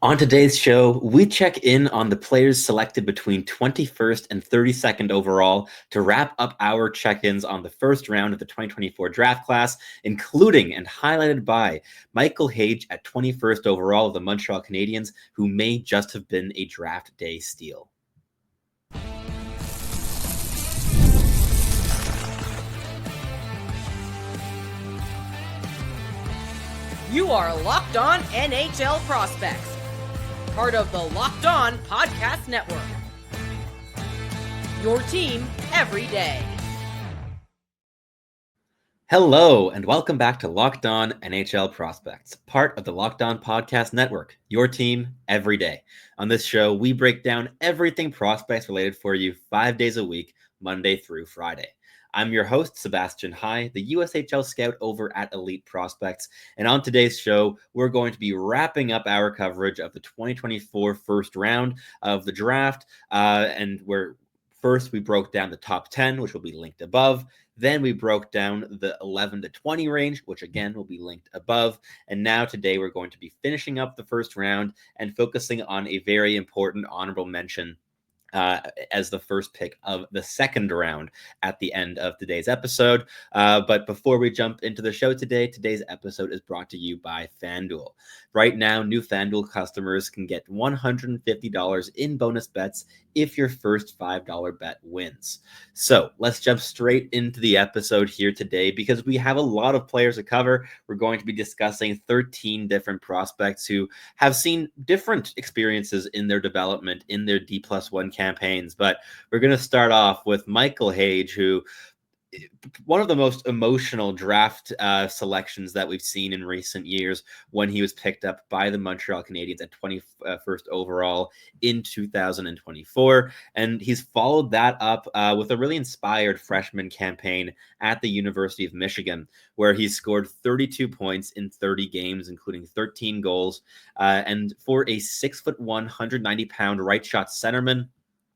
On today's show, we check in on the players selected between 21st and 32nd overall to wrap up our check-ins on the first round of the 2024 draft class, including and highlighted by Michael Hage at 21st overall of the Montreal Canadiens, who may just have been a draft day steal. You are Locked On NHL Prospects, part of the Locked On Podcast Network. Your team every day. Hello, and welcome back to Locked On NHL Prospects, part of the Locked On Podcast Network, your team every day. On this show, we break down everything prospects related for you 5 days a week, Monday through Friday. I'm your host, Sebastian High, the USHL scout over at Elite Prospects. And on today's show, we're going to be wrapping up our coverage of the 2024 first round of the draft. First, we broke down the top 10, which will be linked above. Then we broke down the 11 to 20 range, which again will be linked above. And now today we're going to be finishing up the first round and focusing on a very important honorable mention as the first pick of the second round at the end of today's episode. But before we jump into the show today, today's episode is brought to you by FanDuel. Right now, new FanDuel customers can get $150 in bonus bets if your first $5 bet wins. So let's jump straight into the episode here today because we have a lot of players to cover. We're going to be discussing 13 different prospects who have seen different experiences in their development in their D+1 campaigns. But we're going to start off with Michael Hage, who one of the most emotional draft selections that we've seen in recent years when he was picked up by the Montreal Canadiens at 21st overall in 2024. And he's followed that up with a really inspired freshman campaign at the University of Michigan, where he scored 32 points in 30 games, including 13 goals. And for a 6'1", 190-pound right shot centerman,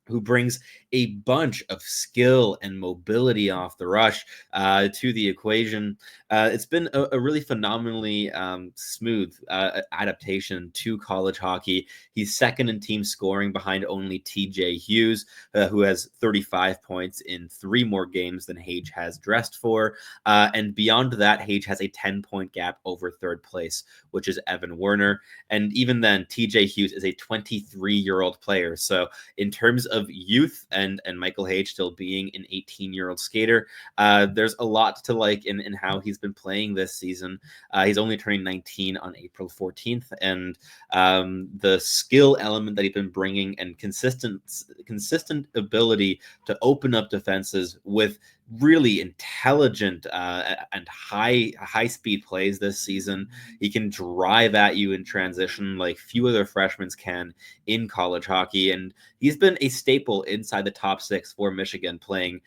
who brings a bunch of skill and mobility off the rush to the equation. It's been a really phenomenally smooth adaptation to college hockey. He's second in team scoring behind only TJ Hughes, who has 35 points in 3 more games than Hage has dressed for. And beyond that, Hage has a 10-point gap over third place, which is Evan Werner. And even then, TJ Hughes is a 23-year-old player. So in terms of youth and Michael Hage still being an 18-year-old skater, there's a lot to like in how he's been playing this season. He's only turning 19 on April 14th, and the skill element that he's been bringing and consistent ability to open up defenses with really intelligent and high speed plays this season. He can drive at you in transition like few other freshmen can in college hockey, and he's been a staple inside the top 6 for Michigan, playing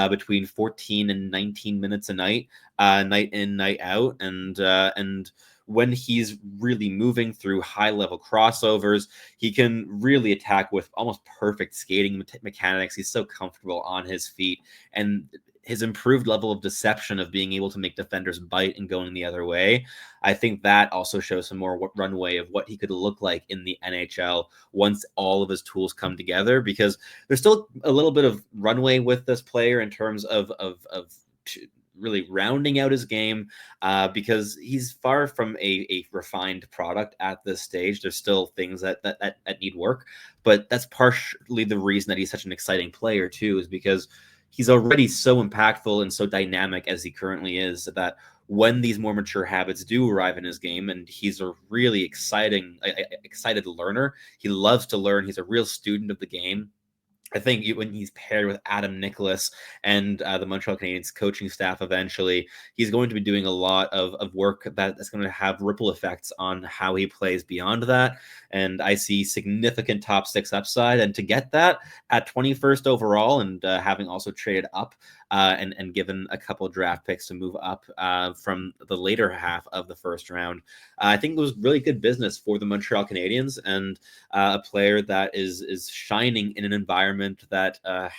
between 14 and 19 minutes a night, night in, night out, and when he's really moving through high-level crossovers, he can really attack with almost perfect skating mechanics. He's so comfortable on his feet, and his improved level of deception of being able to make defenders bite and going the other way, I think that also shows some more runway of what he could look like in the NHL once all of his tools come together, because there's still a little bit of runway with this player in terms of really rounding out his game, because he's far from a refined product at this stage. There's still things that need work, but that's partially the reason that he's such an exciting player too, is because he's already so impactful and so dynamic as he currently is, that when these more mature habits do arrive in his game, and he's a really excited learner, he loves to learn, he's a real student of the game. I think when he's paired with Adam Nicholas and the Montreal Canadiens coaching staff eventually, he's going to be doing a lot of work that's going to have ripple effects on how he plays beyond that. And I see significant top 6 upside. And to get that at 21st overall, and having also traded up and given a couple draft picks to move up from the later half of the first round, I think it was really good business for the Montreal Canadiens, and a player that is shining in an environment that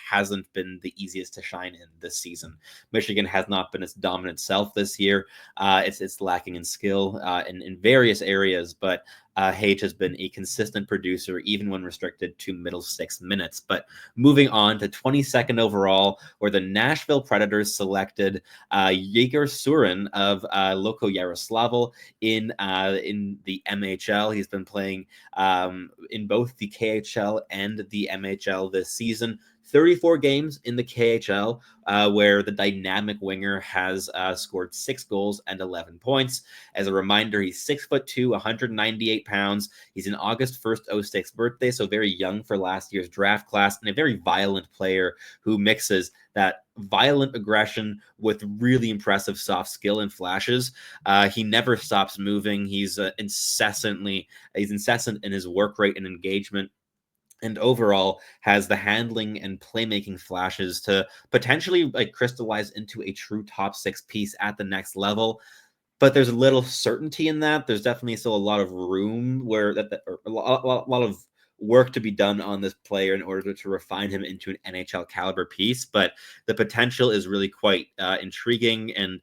hasn't been the easiest to shine in this season. Michigan has not been its dominant self this year. It's lacking in skill in various areas, but Hage has been a consistent producer, even when restricted to middle 6 minutes. But moving on to 22nd overall, where the Nashville Predators selected Yegor Surin of Loko Yaroslavl in the MHL. He's been playing in both the KHL and the MHL this season. 34 games in the KHL, where the dynamic winger has scored 6 goals and 11 points. As a reminder, he's 6'2", 198 pounds. He's an August 1st 06 birthday, so very young for last year's draft class, and a very violent player who mixes that violent aggression with really impressive soft skill and flashes. He never stops moving. He's incessant in his work rate and engagement, and overall has the handling and playmaking flashes to potentially crystallize into a true top 6 piece at the next level. But there's a little certainty in that. There's definitely still a lot of room where a lot of work to be done on this player in order to refine him into an NHL caliber piece. But the potential is really quite intriguing. And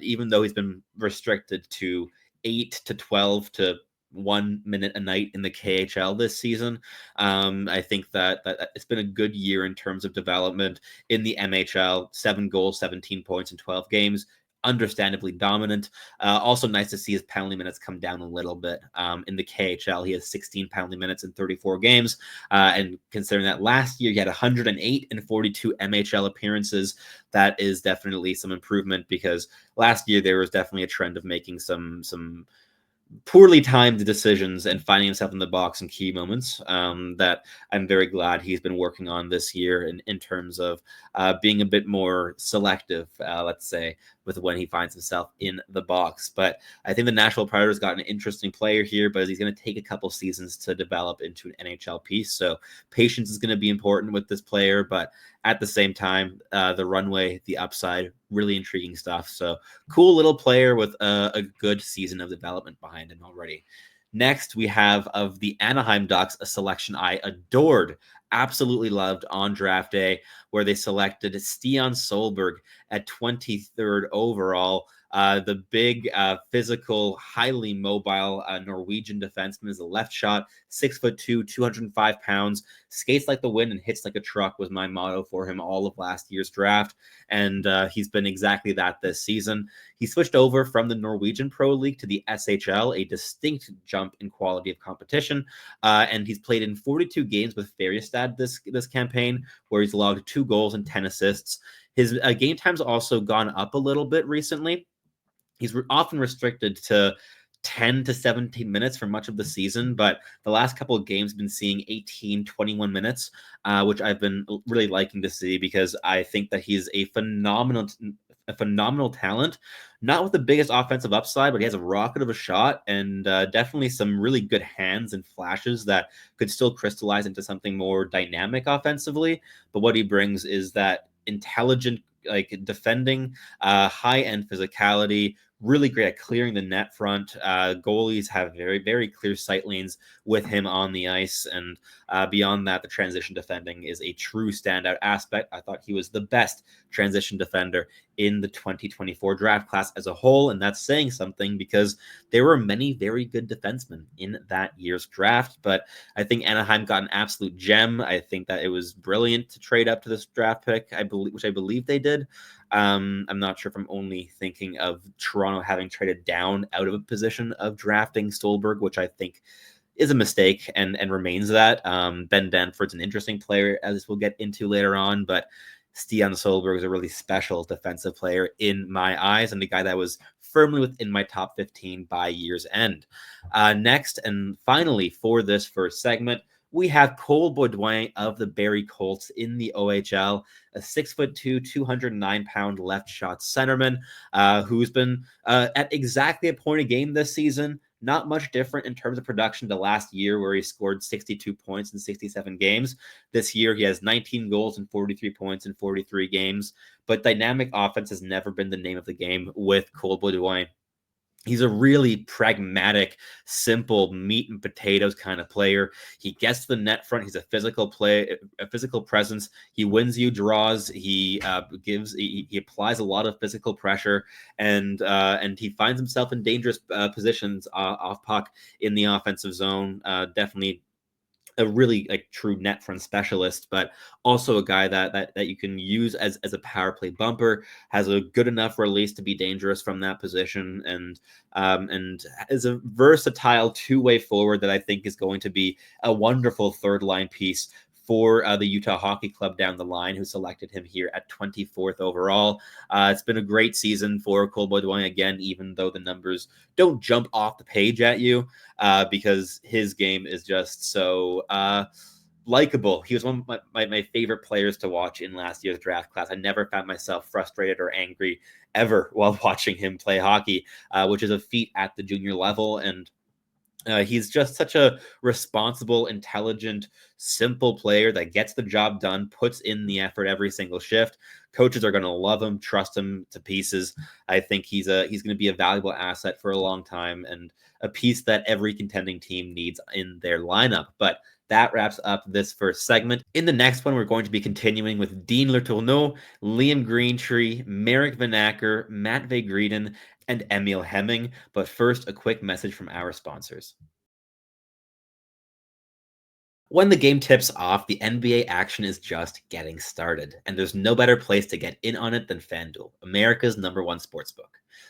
even though he's been restricted to 8 to 12 to 1 minute a night in the KHL this season, I think that it's been a good year in terms of development in the MHL. 7 goals, 17 points in 12 games. Understandably dominant. Also nice to see his penalty minutes come down a little bit. In the KHL, he has 16 penalty minutes in 34 games. And considering that last year he had 108 in 42 MHL appearances, that is definitely some improvement, because last year there was definitely a trend of making some poorly timed decisions and finding himself in the box in key moments, that I'm very glad he's been working on this year in terms of being a bit more selective, let's say, with when he finds himself in the box. But I think the Nashville Predators got an interesting player here, but he's going to take a couple seasons to develop into an NHL piece. So patience is going to be important with this player, but at the same time, the runway, the upside, really intriguing stuff. So cool little player with a good season of development behind him already. Next, we have of the Anaheim Ducks, a selection I adored, absolutely loved on draft day, where they selected Stian Solberg at 23rd overall. The big, physical, highly mobile Norwegian defenseman is a left shot, 6'2", 205 pounds, skates like the wind and hits like a truck was my motto for him all of last year's draft. And he's been exactly that this season. He switched over from the Norwegian Pro League to the SHL, a distinct jump in quality of competition. And he's played in 42 games with Färjestad this campaign, where he's logged 2 goals and 10 assists. His game time's also gone up a little bit recently. He's often restricted to 10 to 17 minutes for much of the season, but the last couple of games been seeing 18, 21 minutes, which I've been really liking to see, because I think that he's a phenomenal talent, not with the biggest offensive upside, but he has a rocket of a shot and definitely some really good hands and flashes that could still crystallize into something more dynamic offensively. But what he brings is that intelligent, defending, high-end physicality, really great at clearing the net front. Goalies have very, very clear sight lanes with him on the ice. And beyond that, the transition defending is a true standout aspect. I thought he was the best transition defender in the 2024 draft class as a whole. And that's saying something, because there were many very good defensemen in that year's draft. But I think Anaheim got an absolute gem. I think that it was brilliant to trade up to this draft pick, which I believe they did. I'm not sure if I'm only thinking of Toronto having traded down out of a position of drafting Stolberg, which I think is a mistake and remains that. Ben Danford's an interesting player, as we'll get into later on, but Stian Solberg is a really special defensive player in my eyes, and the guy that was firmly within my top 15 by year's end. Next, and finally for this first segment, we have Cole Beaudoin of the Barrie Colts in the OHL, a 6'2", 209-pound left shot centerman, who's been at exactly a point a game this season. Not much different in terms of production to last year, where he scored 62 points in 67 games. This year, he has 19 goals and 43 points in 43 games. But dynamic offense has never been the name of the game with Cole Beaudoin. He's a really pragmatic, simple meat and potatoes kind of player. He gets to the net front. He's a physical presence. He wins you draws. He he applies a lot of physical pressure, and he finds himself in dangerous positions off puck in the offensive zone. Definitely a really like true net front specialist, but also a guy that you can use as a power play bumper, has a good enough release to be dangerous from that position, and is a versatile two-way forward that I think is going to be a wonderful third line piece for the Utah Hockey Club down the line, who selected him here at 24th overall. It's been a great season for Cole Beaudoin again, even though the numbers don't jump off the page at you, because his game is just so likable. He was one of my favorite players to watch in last year's draft class. I never found myself frustrated or angry ever while watching him play hockey, which is a feat at the junior level. And he's just such a responsible, intelligent, simple player that gets the job done, puts in the effort every single shift. Coaches are going to love him, trust him to pieces. I think he's going to be a valuable asset for a long time, and a piece that every contending team needs in their lineup. But that wraps up this first segment. In the next one, we're going to be continuing with Dean Letourneau, Liam Greentree, Merrick Van Acker, Matt Vegrieden, and Emil Hemming. But first, a quick message from our sponsors. When the game tips off, the NBA action is just getting started, and there's no better place to get in on it than FanDuel, America's #1 sportsbook.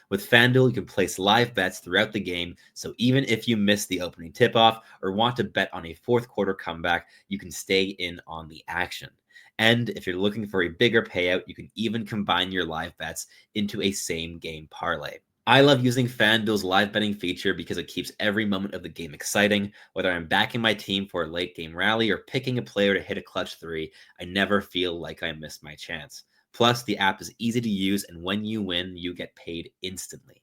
With FanDuel, you can place live bets throughout the game, so even if you miss the opening tip-off or want to bet on a fourth quarter comeback, you can stay in on the action. And if you're looking for a bigger payout, you can even combine your live bets into a same-game parlay. I love using FanDuel's live betting feature because it keeps every moment of the game exciting. Whether I'm backing my team for a late game rally or picking a player to hit a clutch three, I never feel like I missed my chance. Plus, the app is easy to use, and when you win, you get paid instantly.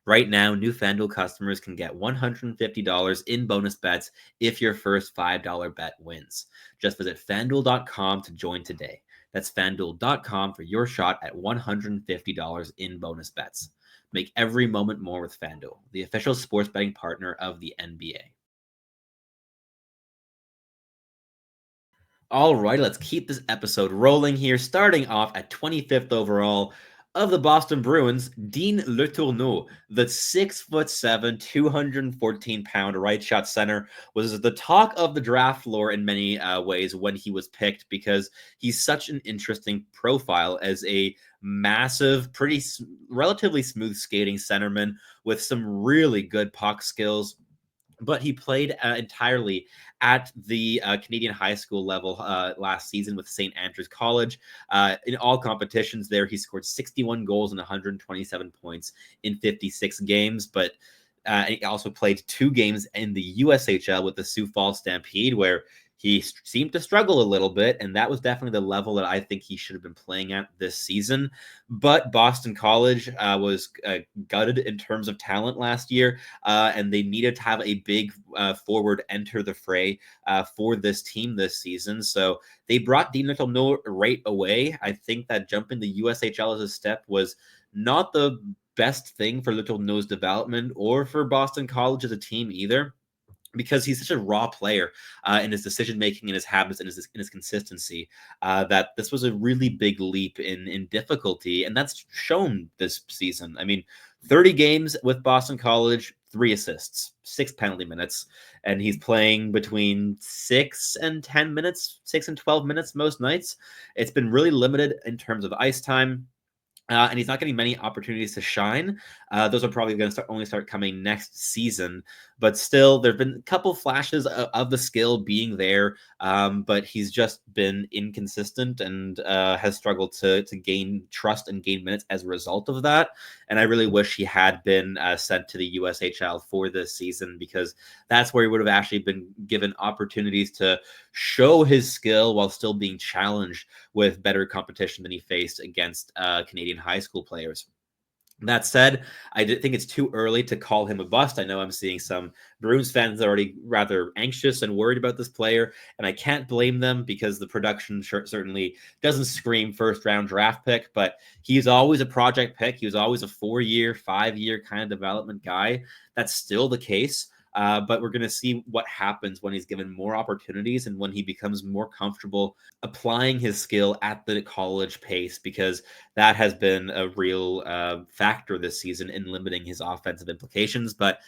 Right now, new FanDuel customers can get $150 in bonus bets if your first $5 bet wins. Just visit FanDuel.com to join today. That's FanDuel.com for your shot at $150 in bonus bets. Make every moment more with FanDuel, the official sports betting partner of the NBA. All right, let's keep this episode rolling here. Starting off at 25th overall of the Boston Bruins, Dean Letourneau, the 6'7", 214-pound right shot center, was the talk of the draft floor in many ways when he was picked, because he's such an interesting profile as a massive, relatively smooth skating centerman with some really good puck skills. But he played entirely at the Canadian high school level last season with St. Andrews College. In all competitions there, he scored 61 goals and 127 points in 56 games. But he also played 2 games in the USHL with the Sioux Falls Stampede, where he seemed to struggle a little bit, and that was definitely the level that I think he should have been playing at this season. But Boston College was gutted in terms of talent last year, and they needed to have a big forward enter the fray for this team this season. So they brought Dean Letourneau right away. I think that jumping the USHL as a step was not the best thing for Letourneau's development or for Boston College as a team either, because he's such a raw player in his decision making, in his habits, and in his consistency, that this was a really big leap in difficulty, and that's shown this season. I mean, 30 games with Boston College, 3 assists, 6 penalty minutes, and he's playing between 6 and 10 minutes, 6 and 12 minutes most nights. It's been really limited in terms of ice time. And he's not getting many opportunities to shine. Those are probably going to only start coming next season. But still, there have been a couple flashes of the skill being there, but he's just been inconsistent and has struggled to gain trust and gain minutes as a result of that. And I really wish he had been sent to the USHL for this season, because that's where he would have actually been given opportunities to show his skill while still being challenged with better competition than he faced against Canadian high school players. That said, I think it's too early to call him a bust. I know I'm seeing some Bruins fans already rather anxious and worried about this player, and I can't blame them because the production certainly doesn't scream first-round draft pick, but he's always a project pick. He was always a 4-year, 5-year kind of development guy. That's still the case. But we're going to see what happens when he's given more opportunities and when he becomes more comfortable applying his skill at the college pace, because that has been a real factor this season in limiting his offensive implications. But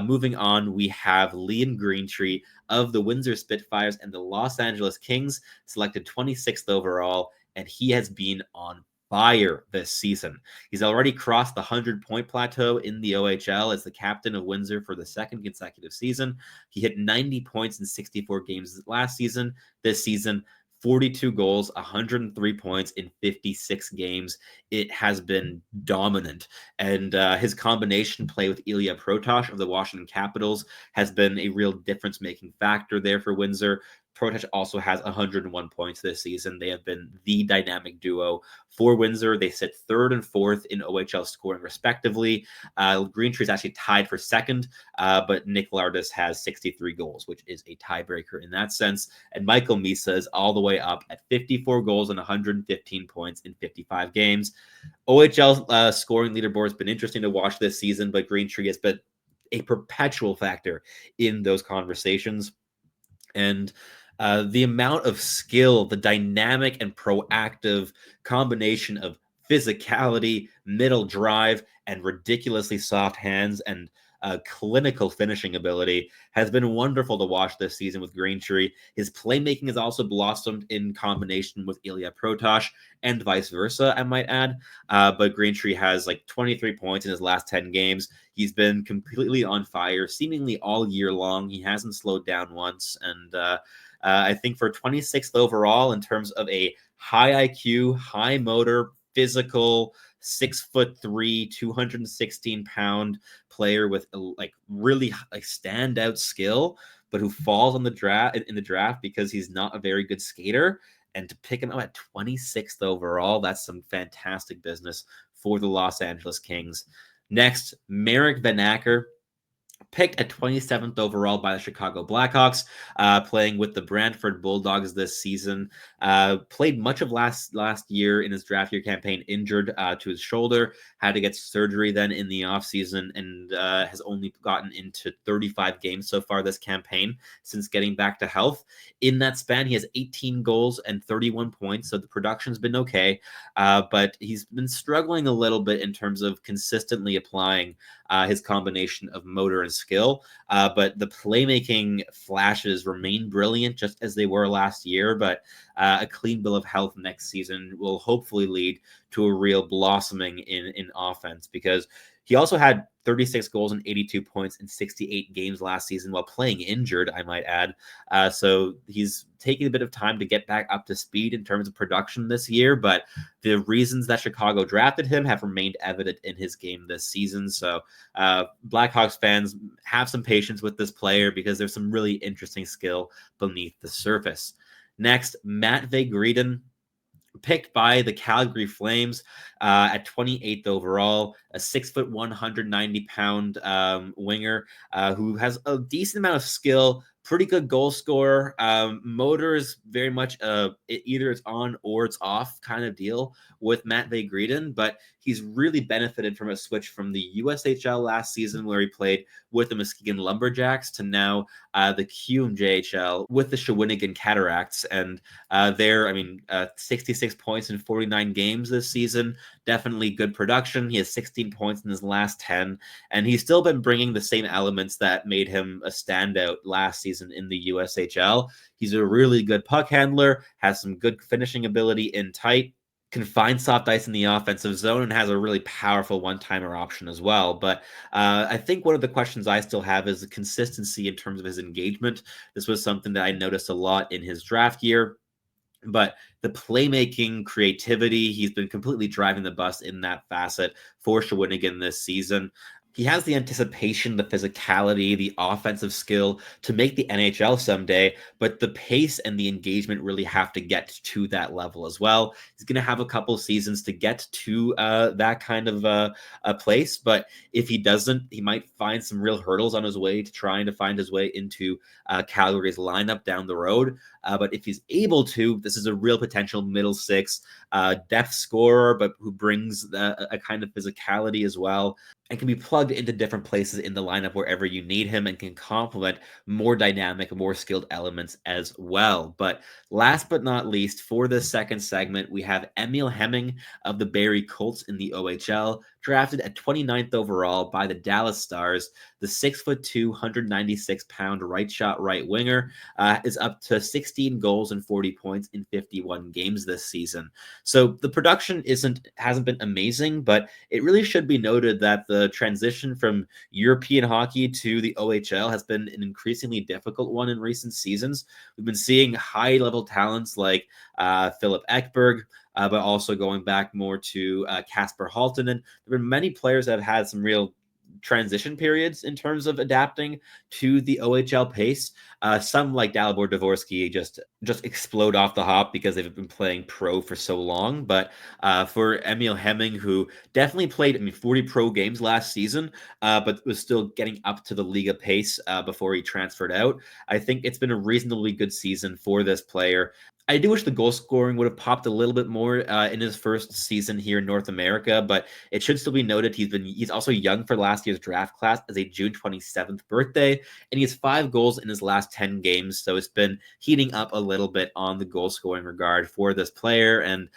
moving on, we have Liam Greentree of the Windsor Spitfires and the Los Angeles Kings, selected 26th overall, and he has been on fire this season. He's already crossed the 100-point plateau in the OHL as the captain of Windsor for the second consecutive season. He hit 90 points in 64 games last season. This season, 42 goals, 103 points in 56 games. It has been dominant. And his combination play with Ilya Protas of the Washington Capitals has been a real difference-making factor there for Windsor. Protas also has 101 points this season. They have been the dynamic duo for Windsor. They sit third and fourth in OHL scoring, respectively. Greentree is actually tied for second, but Nick Lardis has 63 goals, which is a tiebreaker in that sense. And Michael Misa is all the way up at 54 goals and 115 points in 55 games. OHL scoring leaderboard has been interesting to watch this season, but Greentree has been a perpetual factor in those conversations. And the amount of skill, the dynamic and proactive combination of physicality, middle drive, and ridiculously soft hands and clinical finishing ability has been wonderful to watch this season with Greentree. His playmaking has also blossomed in combination with Ilya Protas and vice versa, I might add. But Greentree has like 23 points in his last 10 games. He's been completely on fire, seemingly all year long. He hasn't slowed down once. And I think for 26th overall, in terms of a high IQ, high motor, physical, 6'3", 216-pound player with like really like standout skill, but who falls on the draft in the draft because he's not a very good skater. And to pick him up at 26th overall, that's some fantastic business for the Los Angeles Kings. Next, Marek Vanacker, picked at 27th overall by the Chicago Blackhawks, playing with the Brantford Bulldogs this season. Played much of last year in his draft year campaign, injured to his shoulder, had to get surgery then in the offseason, and has only gotten into 35 games so far this campaign since getting back to health. In that span, he has 18 goals and 31 points, so the production's been okay, but he's been struggling a little bit in terms of consistently applying his combination of motor and skill, but the playmaking flashes remain brilliant just as they were last year. But a clean bill of health next season will hopefully lead to a real blossoming in offense, because he also had 36 goals and 82 points in 68 games last season while playing injured, I might add. So he's taking a bit of time to get back up to speed in terms of production this year, but the reasons that Chicago drafted him have remained evident in his game this season. So Blackhawks fans, have some patience with this player because there's some really interesting skill beneath the surface. Next, Matvei Gridin, picked by the Calgary Flames at 28th overall, a 6'1", 190-pound winger who has a decent amount of skill, pretty good goal scorer. Motor is very much either it's on or it's off kind of deal with Matvei Gridin, but he's really benefited from a switch from the USHL last season, where he played with the Muskegon Lumberjacks, to now the QMJHL with the Shawinigan Cataracts. And 66 points in 49 games this season. Definitely good production. He has 16 points in his last 10, and he's still been bringing the same elements that made him a standout last season in the USHL. He's a really good puck handler, has some good finishing ability in tight, can find soft ice in the offensive zone, and has a really powerful one-timer option as well. But I think one of the questions I still have is the consistency in terms of his engagement. This was something that I noticed a lot in his draft year. But the playmaking creativity, he's been completely driving the bus in that facet for Shawinigan this season. He has the anticipation, the physicality, the offensive skill to make the NHL someday, but the pace and the engagement really have to get to that level as well. He's going to have a couple seasons to get to that kind of a place, but if he doesn't, he might find some real hurdles on his way to trying to find his way into Calgary's lineup down the road. But if he's able to, this is a real potential middle six depth scorer, but who brings a kind of physicality as well, and can be plugged into different places in the lineup wherever you need him, and can complement more dynamic, more skilled elements as well. But last but not least, for this second segment, we have Emil Hemming of the Barrie Colts in the OHL, drafted at 29th overall by the Dallas Stars. The 6'2", 196-pound right shot right winger is up to 16 goals and 40 points in 51 games this season. So the production hasn't been amazing, but it really should be noted that the transition from European hockey to the OHL has been an increasingly difficult one in recent seasons. We've been seeing high-level talents like Philip Ekberg, but also going back more to Kasper Haltonen. There have been many players that have had some real transition periods in terms of adapting to the OHL pace. Some like Dalibor Dvorsky just explode off the hop because they've been playing pro for so long. But for Emil Hemming, who definitely played 40 pro games last season, but was still getting up to the Liga pace before he transferred out, I think it's been a reasonably good season for this player. I do wish the goal scoring would have popped a little bit more in his first season here in North America, but it should still be noted he's also young for last year's draft class, as a June 27th birthday, and he has 5 goals in his last 10 games, so it's been heating up a little bit on the goal scoring regard for this player, and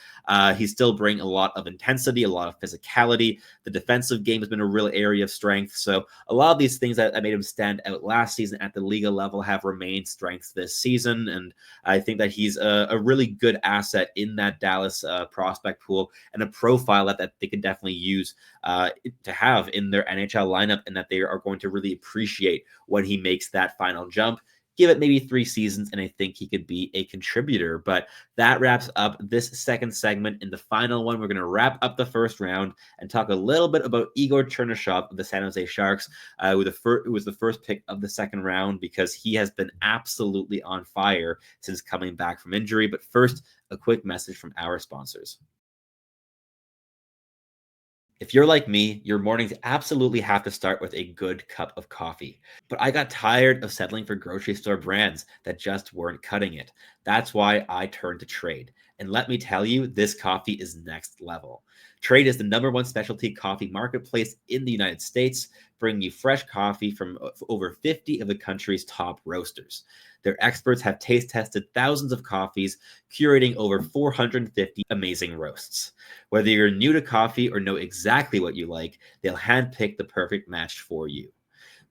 he's still bringing a lot of intensity, a lot of physicality. The defensive game has been a real area of strength, so a lot of these things that made him stand out last season at the Liga level have remained strengths this season, and I think that he's a really good asset in that Dallas prospect pool, and a profile that they could definitely use to have in their NHL lineup, and that they are going to really appreciate when he makes that final jump. Give it maybe 3 seasons, and I think he could be a contributor. But that wraps up this second segment. In the final one, we're going to wrap up the first round and talk a little bit about Igor Chernyshov of the San Jose Sharks, who was the first pick of the second round, because he has been absolutely on fire since coming back from injury. But first, a quick message from our sponsors. If you're like me, your mornings absolutely have to start with a good cup of coffee. But I got tired of settling for grocery store brands that just weren't cutting it. That's why I turned to Trade. And let me tell you, this coffee is next level. Trade is the #1 specialty coffee marketplace in the United States, bringing you fresh coffee from over 50 of the country's top roasters. Their experts have taste tested thousands of coffees, curating over 450 amazing roasts. Whether you're new to coffee or know exactly what you like, they'll handpick the perfect match for you.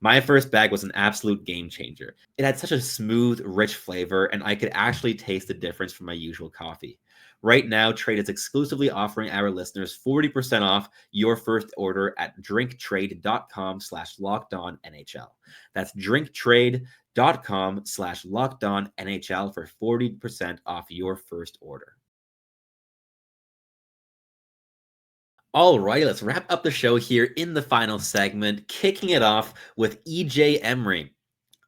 My first bag was an absolute game changer. It had such a smooth, rich flavor, and I could actually taste the difference from my usual coffee. Right now, Trade is exclusively offering our listeners 40% off your first order at drinktrade.com/lockedonnhl. That's drinktrade.com/lockedonnhl for 40% off your first order. All right, let's wrap up the show here in the final segment, kicking it off with EJ Emery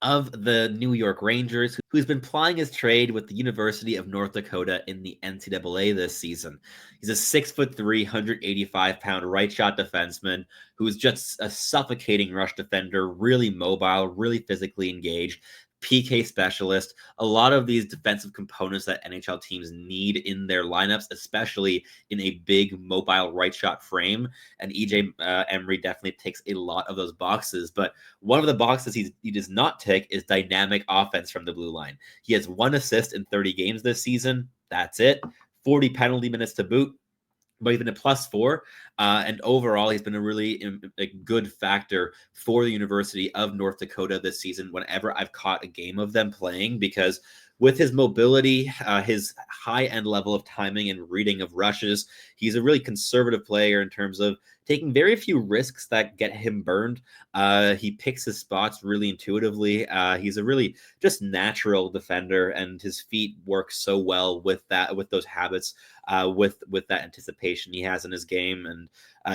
of the New York Rangers, who's been plying his trade with the University of North Dakota in the NCAA this season. He's a 6'3", 185-pound right shot defenseman who's just a suffocating rush defender, really mobile, really physically engaged, PK specialist. A lot of these defensive components that NHL teams need in their lineups, especially in a big mobile right shot frame. And EJ Emery definitely ticks a lot of those boxes. But one of the boxes he does not tick is dynamic offense from the blue line. He has 1 assist in 30 games this season. That's it. 40 penalty minutes to boot, but he's been a +4. And overall, he's been a really good factor for the University of North Dakota this season whenever I've caught a game of them playing, because with his mobility, his high-end level of timing and reading of rushes, he's a really conservative player in terms of taking very few risks that get him burned. He picks his spots really intuitively. He's a really just natural defender, and his feet work so well with those habits, with that anticipation he has in his game. And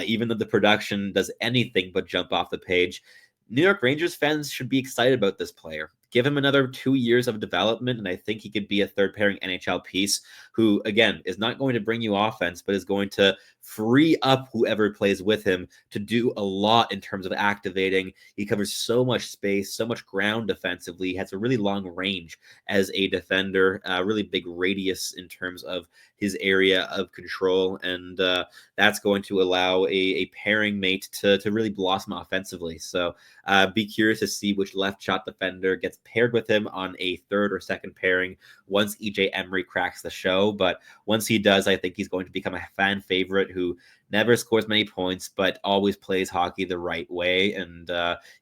even though the production does anything but jump off the page, New York Rangers fans should be excited about this player. Give him another 2 years of development, and I think he could be a third pairing NHL piece who, again, is not going to bring you offense, but is going to free up whoever plays with him to do a lot in terms of activating. He covers so much space, so much ground defensively. He has a really long range as a defender, really big radius in terms of his area of control, and that's going to allow a pairing mate to really blossom offensively. So be curious to see which left shot defender gets paired with him on a third or second pairing once EJ Emery cracks the show. But once he does, I think he's going to become a fan favorite who never scores many points, but always plays hockey the right way. And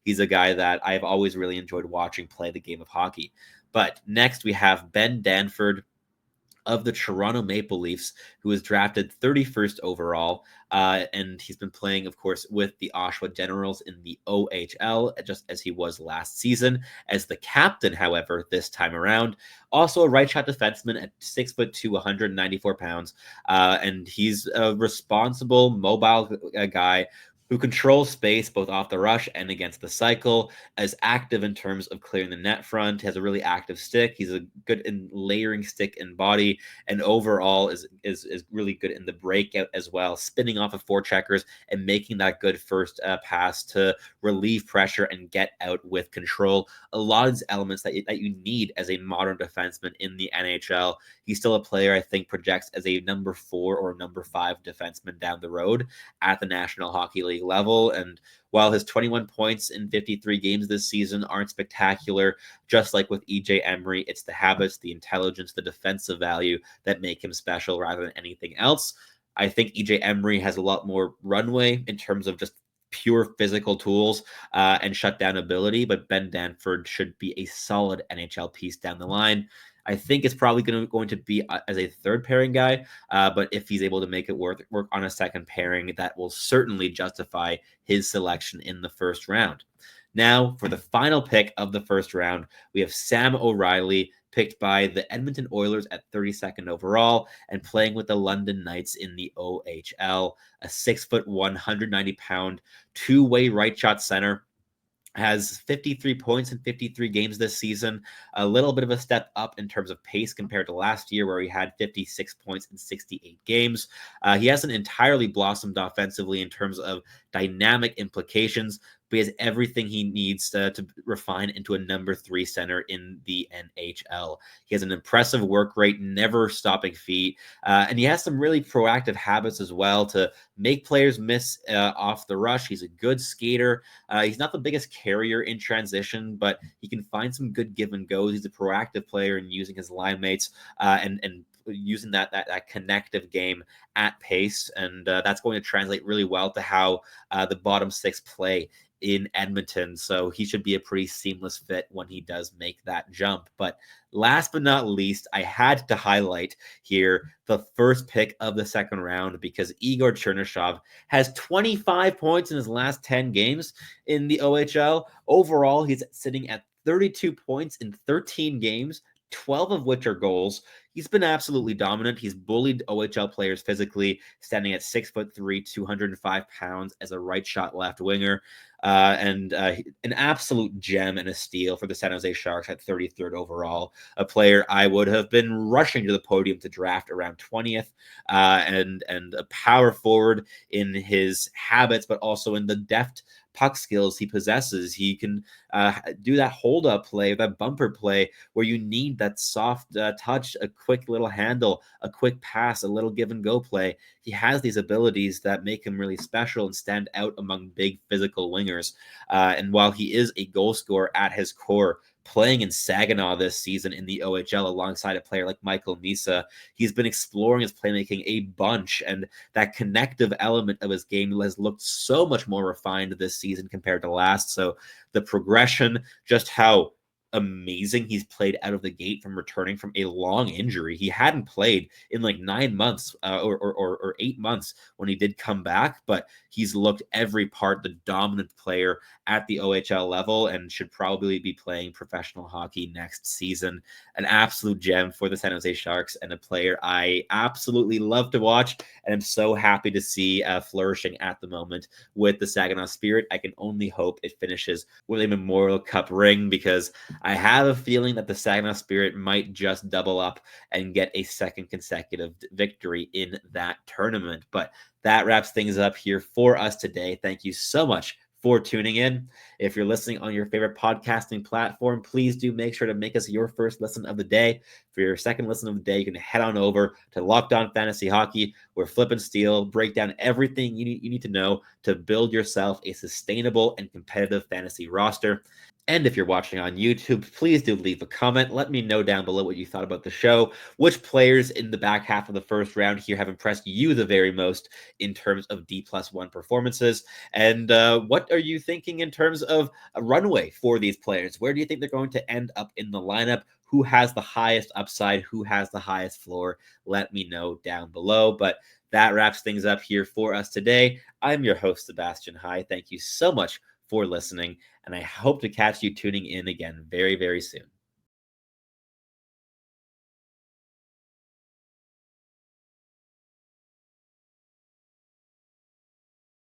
he's a guy that I've always really enjoyed watching play the game of hockey. But next we have Ben Danford of the Toronto Maple Leafs, who was drafted 31st overall. And he's been playing, of course, with the Oshawa Generals in the OHL, just as he was last season, as the captain, however, this time around. Also a right shot defenseman at 6'2", 194 pounds. And he's a responsible, mobile guy who controls space both off the rush and against the cycle, as active in terms of clearing the net front, has a really active stick. He's a good in layering stick and body, and overall is really good in the breakout as well, spinning off of forecheckers and making that good first pass to relieve pressure and get out with control. A lot of these elements that you need as a modern defenseman in the NHL. He's still a player I think projects as a number 4 or number 5 defenseman down the road at the National Hockey League level. And while his 21 points in 53 games this season aren't spectacular, just like with EJ Emery, it's the habits, the intelligence, the defensive value that make him special rather than anything else. I think EJ Emery has a lot more runway in terms of just pure physical tools and shutdown ability, but Ben Danford should be a solid NHL piece down the line. I think it's probably going to be as a third pairing guy, but if he's able to make it work on a second pairing, that will certainly justify his selection in the first round. Now, for the final pick of the first round, we have Sam O'Reilly, picked by the Edmonton Oilers at 32nd overall and playing with the London Knights in the OHL. A 6'1", 190-pound, two-way right shot center. Has 53 points in 53 games this season, a little bit of a step up in terms of pace compared to last year where he had 56 points in 68 games. He hasn't entirely blossomed offensively in terms of dynamic implications, but he has everything he needs to refine into a number 3 center in the NHL. He has an impressive work rate, never stopping feet, and he has some really proactive habits as well to make players miss off the rush. He's a good skater. He's not the biggest carrier in transition, but he can find some good give and goes. He's a proactive player in using his line mates and using that connective game at pace, and that's going to translate really well to how the bottom 6 play in Edmonton. So he should be a pretty seamless fit when he does make that jump. But last but not least, I had to highlight here the first pick of the second round because Igor Chernyshov has 25 points in his last 10 games in the OHL. Overall, he's sitting at 32 points in 13 games, 12 of which are goals. He's been absolutely dominant. He's bullied OHL players physically, standing at 6'3", 205 pounds as a right shot left winger. And an absolute gem and a steal for the San Jose Sharks at 33rd overall. A player I would have been rushing to the podium to draft around 20th, and a power forward in his habits, but also in the deft puck skills he possesses. He can do that hold-up play, that bumper play, where you need that soft touch, a quick little handle, a quick pass, a little give-and-go play. He has these abilities that make him really special and stand out among big physical wingers. And while he is a goal scorer at his core, playing in Saginaw this season in the OHL alongside a player like Michael Misa, he's been exploring his playmaking a bunch, and that connective element of his game has looked so much more refined this season compared to last. So the progression, just how amazing. He's played out of the gate from returning from a long injury. He hadn't played in like 9 months or 8 months when he did come back, but he's looked every part, the dominant player at the OHL level, and should probably be playing professional hockey next season. An absolute gem for the San Jose Sharks, and a player I absolutely love to watch, and I'm so happy to see flourishing at the moment with the Saginaw Spirit. I can only hope it finishes with a Memorial Cup ring, because I have a feeling that the Saginaw Spirit might just double up and get a second consecutive victory in that tournament. But that wraps things up here for us today. Thank you so much for tuning in. If you're listening on your favorite podcasting platform, please do make sure to make us your first listen of the day. For your second listen of the day, you can head on over to Locked On Fantasy Hockey, where Flip and Steal break down everything you need to know to build yourself a sustainable and competitive fantasy roster. And if you're watching on YouTube, please do leave a comment. Let me know down below what you thought about the show. Which players in the back half of the first round here have impressed you the very most in terms of D+1 performances? And what are you thinking in terms of a runway for these players? Where do you think they're going to end up in the lineup? Who has the highest upside? Who has the highest floor? Let me know down below. But that wraps things up here for us today. I'm your host, Sebastian High. Thank you so much for listening, and I hope to catch you tuning in again very, very soon.